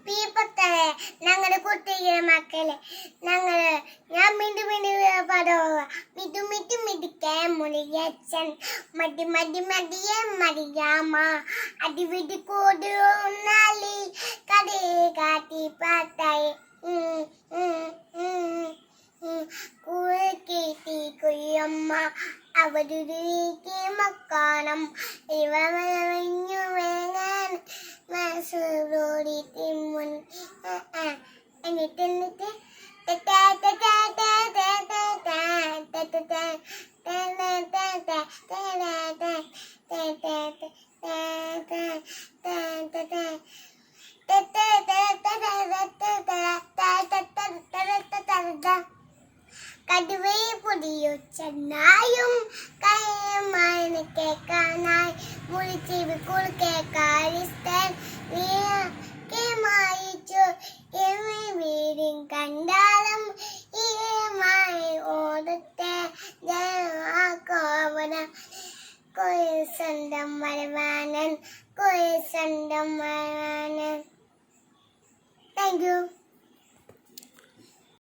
പ്രിയപ്പെട്ടവരെ, ഞങ്ങളുടെ കുട്ടികളെ മക്കളെ, ഞാൻ മിണ്ടു മിണ്ടു പടവുക മിതു മിതു മിടുക്കേ മുളിയച്ചൻ മടി മടി മടിയെ മടിയാമ അടിവിടി കൂടുന്നാലി കടയെ കാട്ടി പാട്ടായി കൂട്ടി കുയ്യമ്മ അവരുടെ മക്കാണം ഇവ വഞ്ഞു വേങ്ങാൻ മനസ്സോടി തിമ്മുൻ എന്നിട്ട് കടുവയെ പൊടിയോ ചെന്നായും കയമാനെ കേൾക്കാനായി മുളിച്ചെവി കുളിക്കേക്കാരിസ്റ്റൻ കേമായിച്ചു വീടും കണ്ടാലും ഈമായി ഓടത്തെ ജനവാക്കോവന കൊയ സ്വന്തം വരവാനൻ താങ്ക് യു.